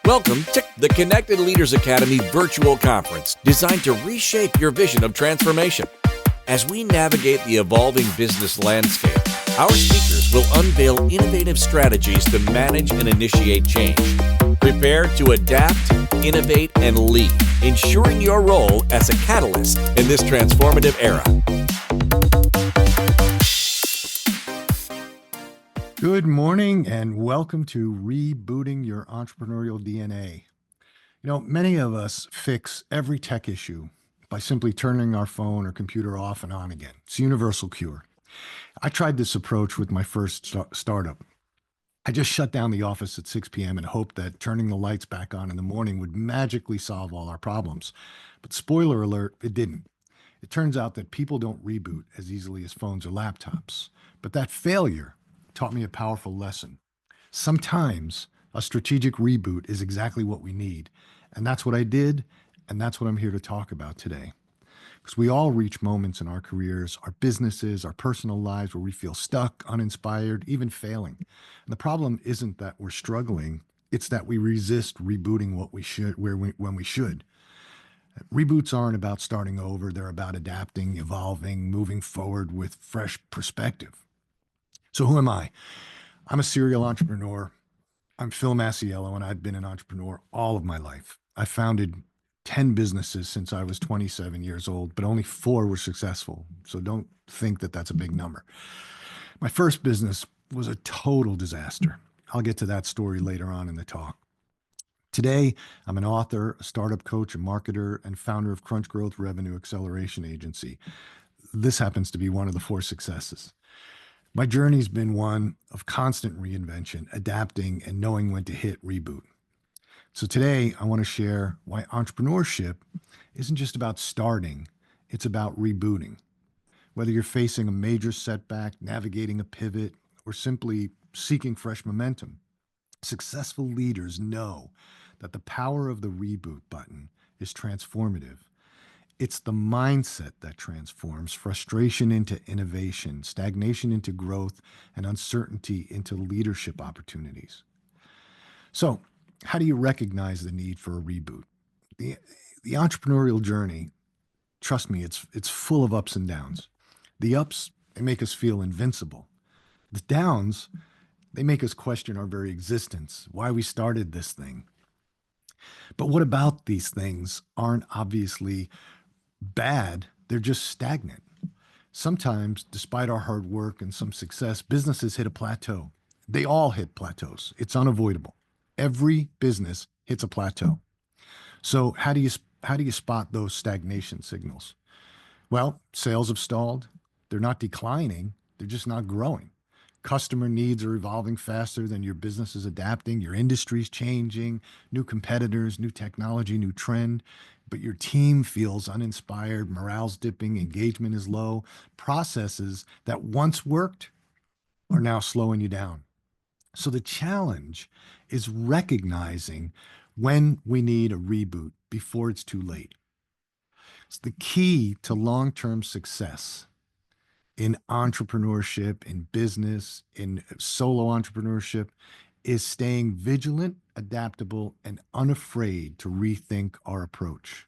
Welcome to the Connected Leaders Academy virtual conference designed to reshape your vision of transformation. As we navigate the evolving business landscape, our speakers will unveil innovative strategies to manage and initiate change. Prepare to adapt, innovate, and lead, ensuring your role as a catalyst in this transformative era. Good morning and welcome to Rebooting Your Entrepreneurial DNA. Many of us fix every tech issue by simply turning our phone or computer off and on again. It's a universal cure. I tried this approach with my first startup. I just shut down the office at 6 p.m. and hoped that turning the lights back on in the morning would magically solve all our problems. But spoiler alert, it didn't. It turns out that people don't reboot as easily as phones or laptops. But that failure taught me a powerful lesson. Sometimes a strategic reboot is exactly what we need. And that's what I did, and that's what I'm here to talk about today. Because we all reach moments in our careers, our businesses, our personal lives where we feel stuck, uninspired, even failing. And the problem isn't that we're struggling, it's that we resist rebooting what we should, when we should. Reboots aren't about starting over, they're about adapting, evolving, moving forward with fresh perspective. So who am I? I'm a serial entrepreneur. I'm Phil Masiello, and I've been an entrepreneur all of my life. I founded 10 businesses since I was 27 years old, but only 4 were successful. So don't think that that's a big number. My first business was a total disaster. I'll get to that story later on in the talk. Today, I'm an author, a startup coach, a marketer, and founder of Crunch Growth Revenue Acceleration Agency. This happens to be one of the 4 successes. My journey's been one of constant reinvention, adapting, and knowing when to hit reboot. So today, I want to share why entrepreneurship isn't just about starting, it's about rebooting. Whether you're facing a major setback, navigating a pivot, or simply seeking fresh momentum, successful leaders know that the power of the reboot button is transformative. It's the mindset that transforms frustration into innovation, stagnation into growth, and uncertainty into leadership opportunities. So, how do you recognize the need for a reboot? The entrepreneurial journey, trust me, it's full of ups and downs. The ups, they make us feel invincible. The downs, they make us question our very existence, why we started this thing. But what about these things aren't obviously bad, they're just stagnant. Sometimes, despite our hard work and some success, businesses hit a plateau. They all hit plateaus. It's unavoidable. Every business hits a plateau. So how do you spot those stagnation signals? Well, sales have stalled. They're not declining. They're just not growing. Customer needs are evolving faster than your business is adapting. Your industry's changing, new competitors, new technology, new trend, but your team feels uninspired, morale's dipping, engagement is low. Processes that once worked are now slowing you down. So the challenge is recognizing when we need a reboot before it's too late. It's the key to long-term success in entrepreneurship, in business, in solo entrepreneurship, is staying vigilant, adaptable, and unafraid to rethink our approach.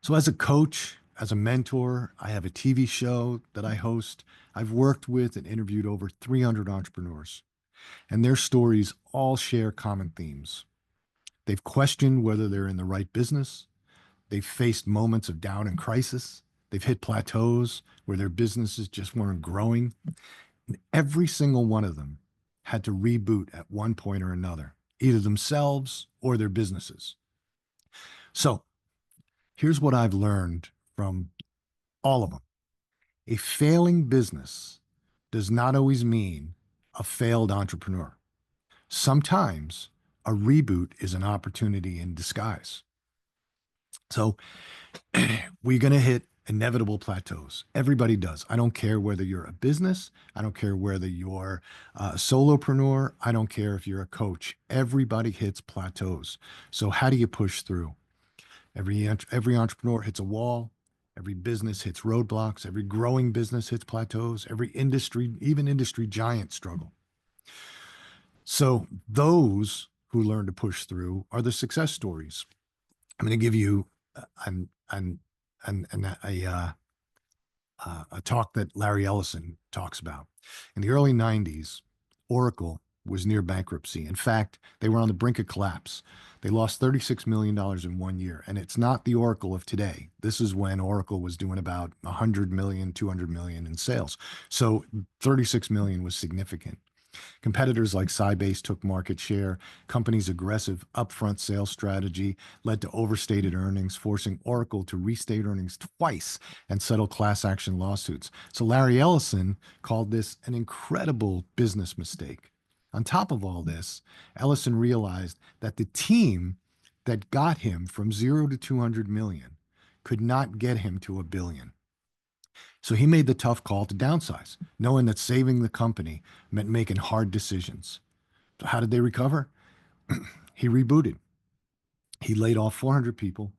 So as a coach, as a mentor, I have a TV show that I host. I've worked with and interviewed over 300 entrepreneurs, and their stories all share common themes. They've questioned whether they're in the right business. They've faced moments of doubt and crisis. They've hit plateaus where their businesses just weren't growing. And every single one of them had to reboot at one point or another, either themselves or their businesses. So here's what I've learned from all of them. A failing business does not always mean a failed entrepreneur. Sometimes a reboot is an opportunity in disguise. So we're going to hit inevitable plateaus. Everybody does. I don't care whether you're a business. I don't care whether you're a solopreneur. I don't care if you're a coach. Everybody hits plateaus. So how do you push through? Every entrepreneur hits a wall. Every business hits roadblocks. Every growing business hits plateaus. Every industry, even industry giants, struggle. So those who learn to push through are the success stories. I'm going to give you a talk that Larry Ellison talks about. In the early 90s, Oracle was near bankruptcy. In fact, they were on the brink of collapse. They lost $36 million in 1 year. And it's not the Oracle of today. This is when Oracle was doing about 100 million, 200 million in sales. So 36 million was significant. Competitors like Sybase took market share. Companies' aggressive upfront sales strategy led to overstated earnings, forcing Oracle to restate earnings twice and settle class action lawsuits. So Larry Ellison called this an incredible business mistake. On top of all this, Ellison realized that the team that got him from 0 to 200 million could not get him to a billion. So he made the tough call to downsize, knowing that saving the company meant making hard decisions. So how did they recover? He rebooted. He laid off 400 people.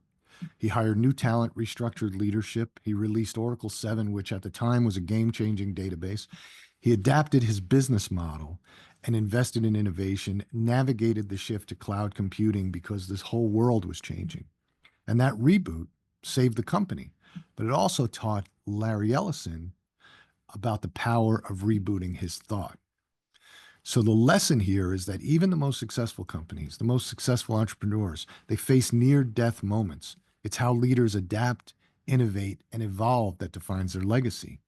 He hired new talent, restructured leadership. He released Oracle 7, which at the time was a game-changing database. He adapted his business model and invested in innovation, navigated the shift to cloud computing because this whole world was changing. And that reboot saved the company. But it also taught Larry Ellison about the power of rebooting his thought. So the lesson here is that even the most successful companies, the most successful entrepreneurs, they face near-death moments. It's how leaders adapt, innovate, and evolve that defines their legacy.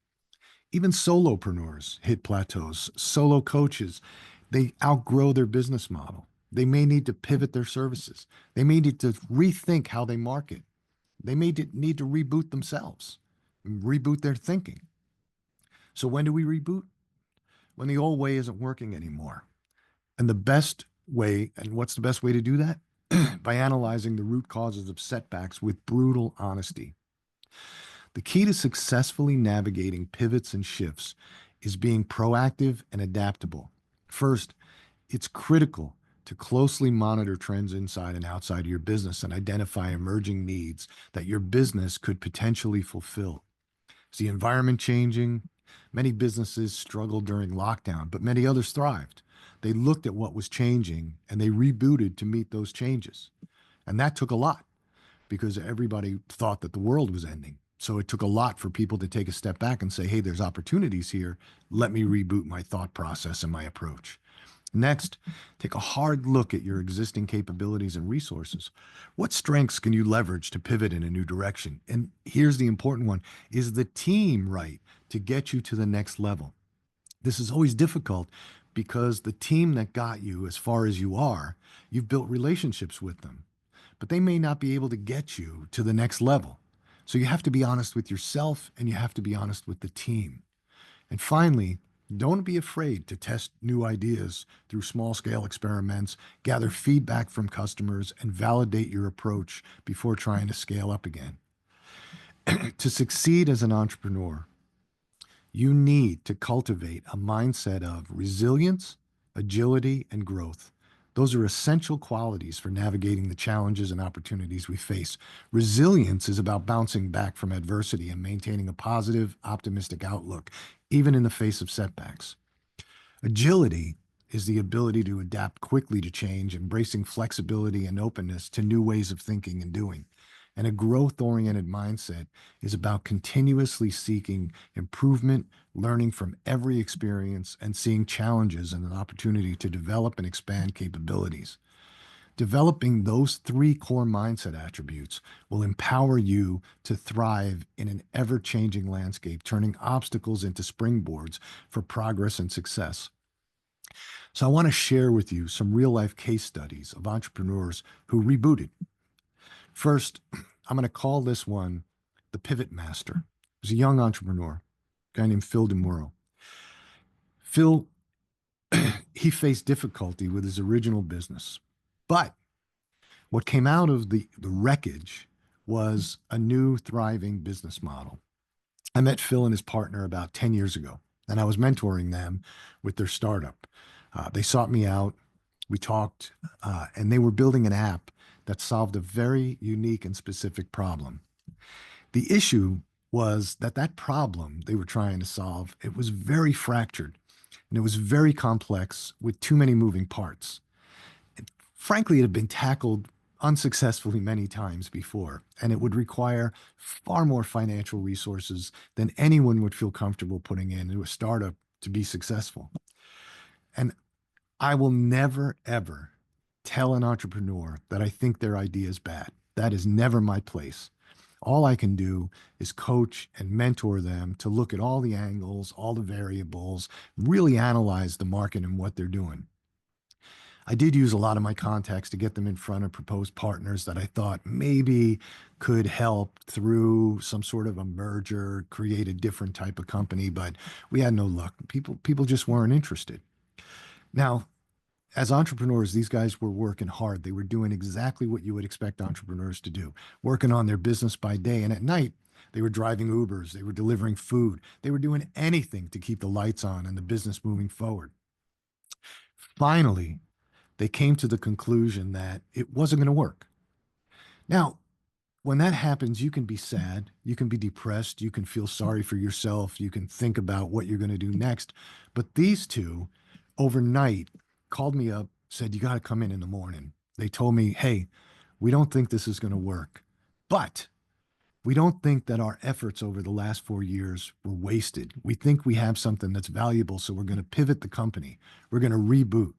Even solopreneurs hit plateaus. Solo coaches, they outgrow their business model. They may need to pivot their services. They may need to rethink how they market. They may need to reboot themselves, reboot their thinking. So when do we reboot? When the old way isn't working anymore. And the best way, and what's the best way to do that? By analyzing the root causes of setbacks with brutal honesty. The key to successfully navigating pivots and shifts is being proactive and adaptable. First, it's critical to closely monitor trends inside and outside of your business and identify emerging needs that your business could potentially fulfill. Is the environment changing? Many businesses struggled during lockdown, but many others thrived. They looked at what was changing and they rebooted to meet those changes. And that took a lot because everybody thought that the world was ending. So it took a lot for people to take a step back and say, hey, there's opportunities here. Let me reboot my thought process and my approach. Next, take a hard look at your existing capabilities and resources. What strengths can you leverage to pivot in a new direction? And here's the important one. Is the team right to get you to the next level? This is always difficult because the team that got you as far as you are, you've built relationships with them, but they may not be able to get you to the next level. So you have to be honest with yourself and you have to be honest with the team. And finally, don't be afraid to test new ideas through small-scale experiments, gather feedback from customers, and validate your approach before trying to scale up again. To succeed as an entrepreneur, you need to cultivate a mindset of resilience, agility, and growth. Those are essential qualities for navigating the challenges and opportunities we face. Resilience is about bouncing back from adversity and maintaining a positive, optimistic outlook, even in the face of setbacks. Agility is the ability to adapt quickly to change, embracing flexibility and openness to new ways of thinking and doing. And a growth-oriented mindset is about continuously seeking improvement, learning from every experience, and seeing challenges and an opportunity to develop and expand capabilities. Developing those three core mindset attributes will empower you to thrive in an ever-changing landscape, turning obstacles into springboards for progress and success. So I want to share with you some real-life case studies of entrepreneurs who rebooted. First, I'm going to call this one the Pivot Master. He's a young entrepreneur, a guy named Phil DeMuro. Phil, he faced difficulty with his original business, but what came out of the wreckage was a new thriving business model. I met Phil and his partner about 10 years ago, and I was mentoring them with their startup. They sought me out, we talked, and they were building an app that solved a very unique and specific problem. The issue was that that problem they were trying to solve, it was very fractured and it was very complex with too many moving parts. Frankly, it had been tackled unsuccessfully many times before, and it would require far more financial resources than anyone would feel comfortable putting into a startup to be successful. And I will never, ever tell an entrepreneur that I think their idea is bad. That is never my place. All I can do is coach and mentor them to look at all the angles, all the variables, really analyze the market and what they're doing. I did use a lot of my contacts to get them in front of proposed partners that I thought maybe could help through some sort of a merger, create a different type of company, but we had no luck. People just weren't interested. Now, as entrepreneurs, these guys were working hard. They were doing exactly what you would expect entrepreneurs to do, working on their business by day. And at night, they were driving Ubers, they were delivering food, they were doing anything to keep the lights on and the business moving forward. Finally, they came to the conclusion that it wasn't going to work. Now, when that happens, you can be sad, you can be depressed, you can feel sorry for yourself, you can think about what you're going to do next. But these two overnight called me up, said, "You got to come in the morning." They told me, "Hey, we don't think this is going to work, but we don't think that our efforts over the last 4 years were wasted. We think we have something that's valuable, so we're going to pivot the company. We're going to reboot."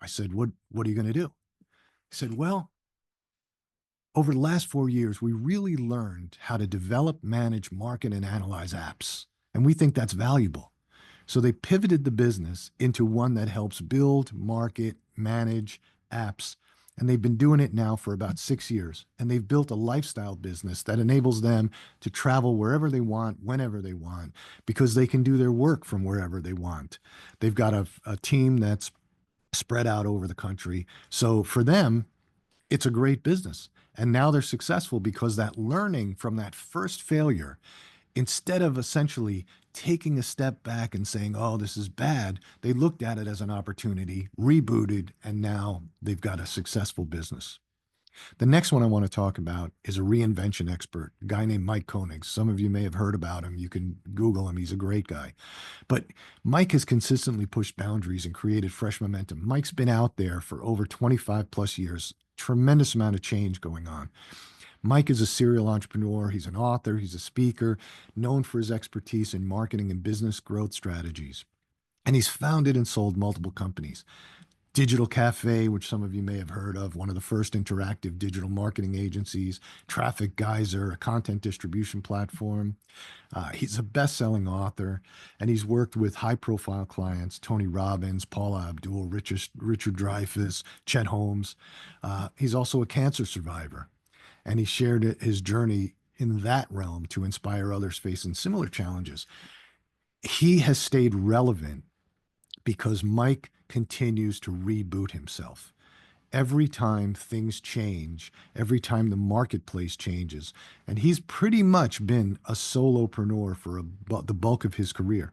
I said, What are you going to do?" He said, "Well, over the last 4 years, we really learned how to develop, manage, market, and analyze apps. And we think that's valuable. So they pivoted the business into one that helps build, market, manage apps. And they've been doing it now for about 6 years. And they've built a lifestyle business that enables them to travel wherever they want, whenever they want, because they can do their work from wherever they want. They've got a team that's spread out over the country. So for them, it's a great business. And now they're successful because that learning from that first failure, instead of essentially taking a step back and saying, "Oh, this is bad," they looked at it as an opportunity, rebooted, and now they've got a successful business. The next one I want to talk about is a reinvention expert, a guy named Mike Koenig. Some of you may have heard about him. You can Google him. He's a great guy. But Mike has consistently pushed boundaries and created fresh momentum. Mike's been out there for over 25 plus years, tremendous amount of change going on. Mike is a serial entrepreneur. He's an author. He's a speaker, known for his expertise in marketing and business growth strategies. And he's founded and sold multiple companies. Digital Cafe, which some of you may have heard of, one of the first interactive digital marketing agencies, Traffic Geyser, a content distribution platform. He's a best-selling author, and he's worked with high-profile clients: Tony Robbins, Paula Abdul, Richard Dreyfuss, Chet Holmes. He's also a cancer survivor, and he shared his journey in that realm to inspire others facing similar challenges. He has stayed relevant because Mike continues to reboot himself. Every time things change, every time the marketplace changes, and he's pretty much been a solopreneur for the bulk of his career.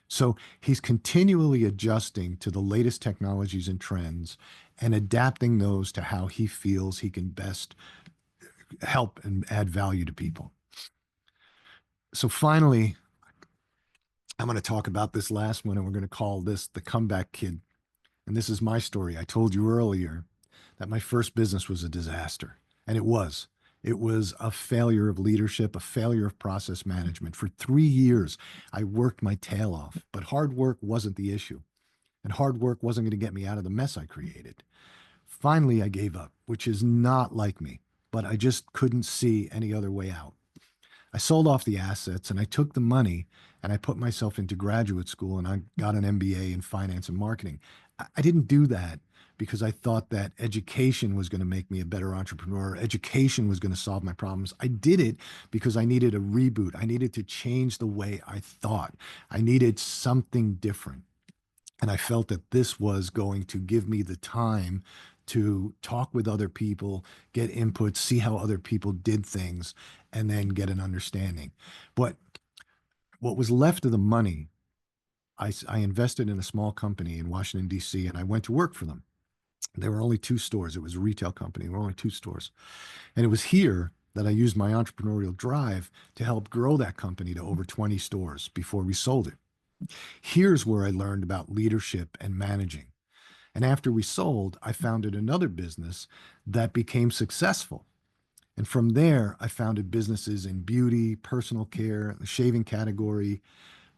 So he's continually adjusting to the latest technologies and trends and adapting those to how he feels he can best help and add value to people. So finally, I'm going to talk about this last one, and we're going to call this the comeback kid. And this is my story. I told you earlier that my first business was a disaster, and it was. It was a failure of leadership, a failure of process management. For 3 years, I worked my tail off, but hard work wasn't the issue, and hard work wasn't going to get me out of the mess I created. Finally, I gave up, which is not like me, but I just couldn't see any other way out. I sold off the assets and I took the money and I put myself into graduate school and I got an MBA in finance and marketing. I didn't do that because I thought that education was going to make me a better entrepreneur. Education was going to solve my problems. I did it because I needed a reboot. I needed to change the way I thought. I needed something different. And I felt that this was going to give me the time to talk with other people, get input, see how other people did things, and then get an understanding. But what was left of the money, I invested in a small company in Washington, D.C., and I went to work for them. There were only two stores. It was a retail company. There were only two stores. And it was here that I used my entrepreneurial drive to help grow that company to over 20 stores before we sold it. Here's where I learned about leadership and managing. And after we sold, I founded another business that became successful. And from there, I founded businesses in beauty, personal care, the shaving category,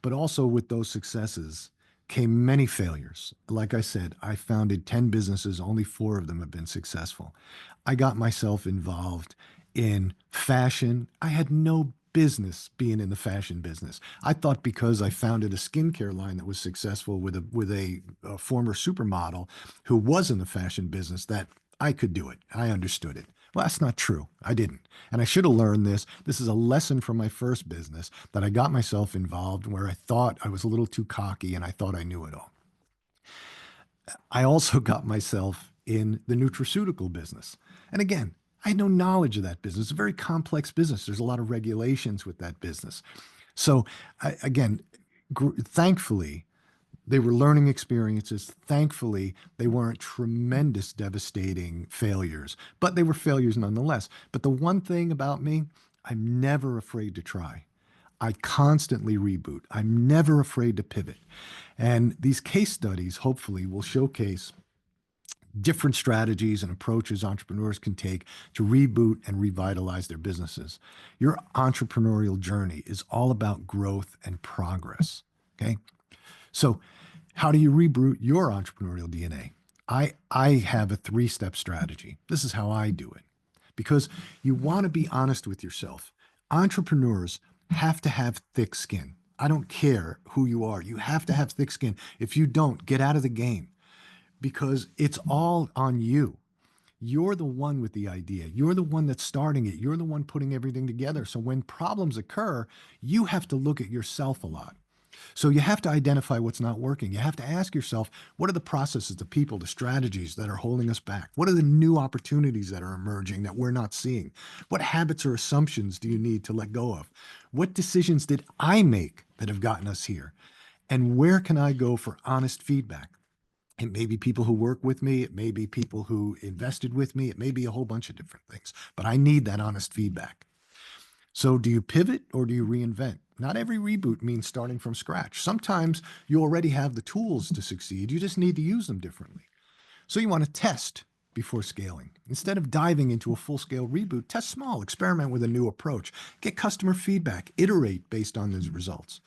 but also with those successes came many failures. Like I said, I founded 10 businesses, only four of them have been successful. I got myself involved in fashion. I had no business being in the fashion business. I thought because I founded a skincare line that was successful with a former supermodel who was in the fashion business that I could do it. I understood it. Well, that's not true. I didn't. And I should have learned this. This is a lesson from my first business that I got myself involved where I thought I was a little too cocky and I thought I knew it all. I also got myself in the nutraceutical business. And again, I had no knowledge of that business. It's a very complex business. There's a lot of regulations with that business. So, again, thankfully, they were learning experiences. Thankfully, they weren't tremendous, devastating failures, but they were failures nonetheless. But the one thing about me, I'm never afraid to try. I constantly reboot. I'm never afraid to pivot. And these case studies, hopefully, will showcase different strategies and approaches entrepreneurs can take to reboot and revitalize their businesses. Your entrepreneurial journey is all about growth and progress. Okay. So, how do you reboot your entrepreneurial DNA? I have a three-step strategy. This is how I do it because you want to be honest with yourself. Entrepreneurs have to have thick skin. I don't care who you are. You have to have thick skin. If you don't, get out of the game because it's all on you. You're the one with the idea. You're the one that's starting it. You're the one putting everything together. So when problems occur, you have to look at yourself a lot. So you have to identify what's not working. You have to ask yourself, what are the processes, the people, the strategies that are holding us back? What are the new opportunities that are emerging that we're not seeing? What habits or assumptions do you need to let go of? What decisions did I make that have gotten us here? And where can I go for honest feedback? It may be people who work with me. It may be people who invested with me. It may be a whole bunch of different things, but I need that honest feedback. So, do you pivot or do you reinvent? Not every reboot means starting from scratch. Sometimes you already have the tools to succeed, you just need to use them differently. So, you want to test before scaling. Instead of diving into a full scale reboot, test small, experiment with a new approach, get customer feedback, iterate based on those results.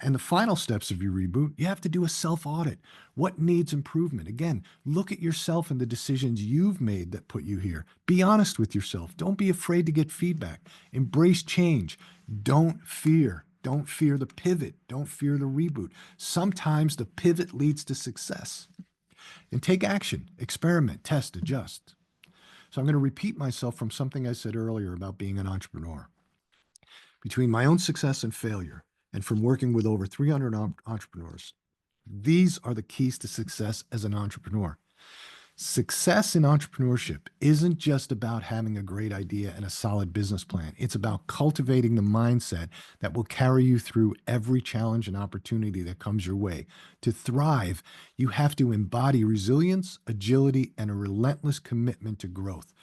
And the final steps of your reboot, you have to do a self audit. What needs improvement? Again, look at yourself and the decisions you've made that put you here. Be honest with yourself. Don't be afraid to get feedback. Embrace change. Don't fear. Don't fear the pivot. Don't fear the reboot. Sometimes the pivot leads to success. And take action, experiment, test, adjust. So I'm going to repeat myself from something I said earlier about being an entrepreneur. Between my own success and failure, and from working with over 300 entrepreneurs, these are the keys to success as an entrepreneur. Success in entrepreneurship isn't just about having a great idea and a solid business plan. It's about cultivating the mindset that will carry you through every challenge and opportunity that comes your way. To thrive, you have to embody resilience, agility, and a relentless commitment to growth.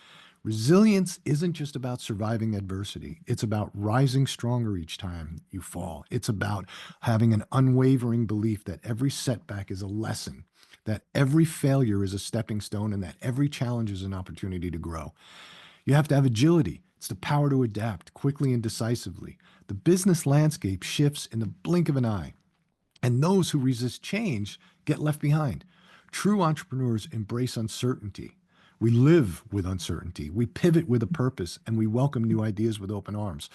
Resilience isn't just about surviving adversity. It's about rising stronger each time you fall. It's about having an unwavering belief that every setback is a lesson, that every failure is a stepping stone, and that every challenge is an opportunity to grow. You have to have agility. It's the power to adapt quickly and decisively. The business landscape shifts in the blink of an eye, and those who resist change get left behind. True entrepreneurs embrace uncertainty. We live with uncertainty. We pivot with a purpose and we welcome new ideas with open arms.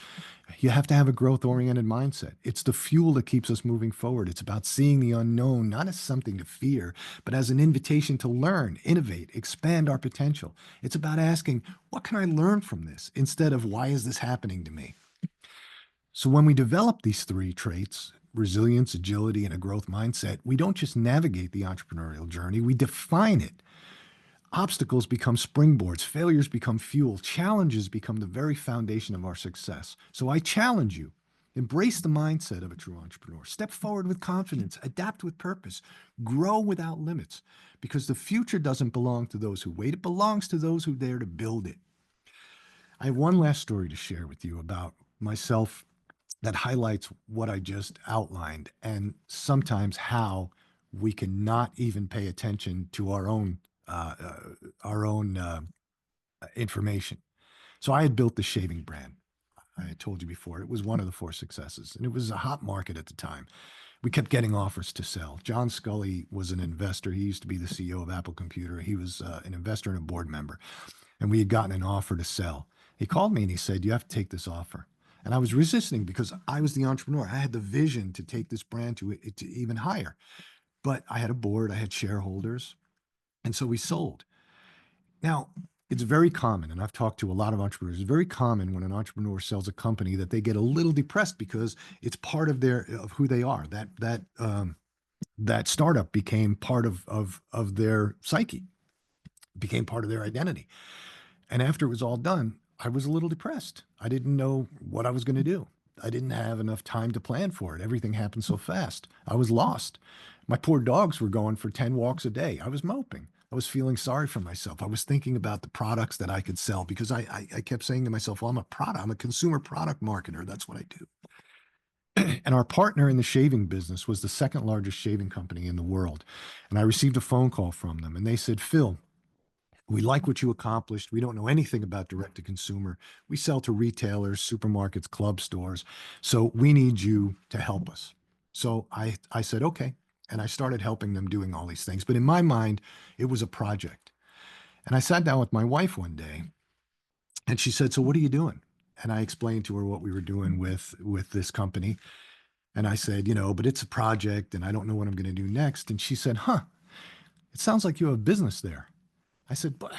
You have to have a growth oriented mindset. It's the fuel that keeps us moving forward. It's about seeing the unknown, not as something to fear, but as an invitation to learn, innovate, expand our potential. It's about asking, what can I learn from this instead of why is this happening to me? So when we develop these three traits, resilience, agility, and a growth mindset, we don't just navigate the entrepreneurial journey, we define it. Obstacles become springboards, failures become fuel, challenges become the very foundation of our success. So I challenge you, embrace the mindset of a true entrepreneur. Step forward with confidence, adapt with purpose, grow without limits, because the future doesn't belong to those who wait, it belongs to those who dare to build it. I have one last story to share with you about myself that highlights what I just outlined and sometimes how we cannot even pay attention to uh, uh, our own information. So I had built the shaving brand. I had told you before, it was one of the 4 successes, and it was a hot market at the time. We kept getting offers to sell. John Scully was an investor. He used to be the CEO of Apple Computer. He was an investor and a board member, and we had gotten an offer to sell. He called me and he said, "You have to take this offer." And I was resisting because I was the entrepreneur. I had the vision to take this brand to even higher. But I had a board, I had shareholders, and so we sold. Now, it's very common, and I've talked to a lot of entrepreneurs. It's very common when an entrepreneur sells a company that they get a little depressed because it's part of who they are. That startup became part of their psyche, became part of their identity. And after it was all done, I was a little depressed. I didn't know what I was going to do. I didn't have enough time to plan for it. Everything happened so fast. I was lost. My poor dogs were going for 10 walks a day. I was moping. I was feeling sorry for myself. I was thinking about the products that I could sell because I kept saying to myself, well, I'm a consumer product marketer. That's what I do. And our partner in the shaving business was the second largest shaving company in the world. And I received a phone call from them and they said, "Phil, we like what you accomplished. We don't know anything about direct to consumer. We sell to retailers, supermarkets, club stores. So we need you to help us." So I said, okay. And I started helping them doing all these things. But in my mind, it was a project. And I sat down with my wife one day and she said, "So what are you doing?" And I explained to her what we were doing with this company. And I said, "But it's a project and I don't know what I'm going to do next." And she said, "Huh, it sounds like you have a business there." I said, "But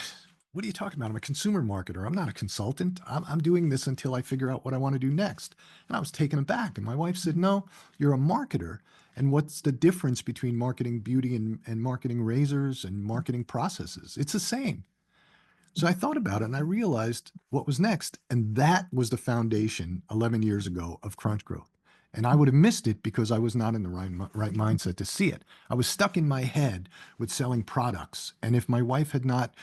what are you talking about? I'm a consumer marketer. I'm not a consultant. I'm doing this until I figure out what I want to do next." And I was taken aback. And my wife said, "No, you're a marketer. And what's the difference between marketing beauty and marketing razors and marketing processes? It's the same." So I thought about it and I realized what was next. And that was the foundation 11 years ago of Crunch Growth. And I would have missed it because I was not in the right mindset to see it. I was stuck in my head with selling products. And if my wife had not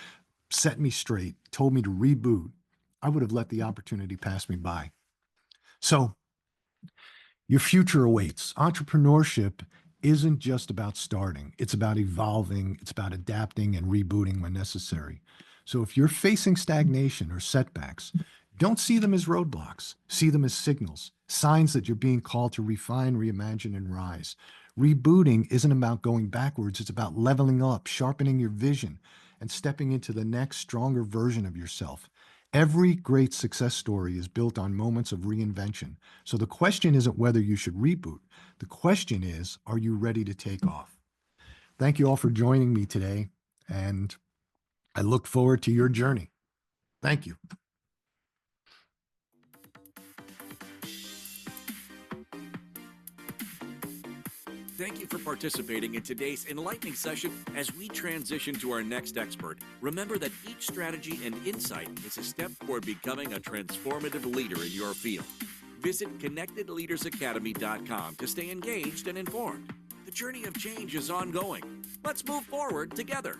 set me straight, told me to reboot, I would have let the opportunity pass me by. So your future awaits. Entrepreneurship isn't just about starting, it's about evolving, it's about adapting and rebooting when necessary. So if you're facing stagnation or setbacks, don't see them as roadblocks. See them as signals, signs that you're being called to refine, reimagine, and rise. Rebooting isn't about going backwards, it's about leveling up, sharpening your vision, and stepping into the next stronger version of yourself. Every great success story is built on moments of reinvention. So the question isn't whether you should reboot. The question is, are you ready to take off? Thank you all for joining me today, and I look forward to your journey. Thank you. Thank you for participating in today's enlightening session. As we transition to our next expert, remember that each strategy and insight is a step toward becoming a transformative leader in your field. Visit connectedleadersacademy.com to stay engaged and informed. The journey of change is ongoing. Let's move forward together.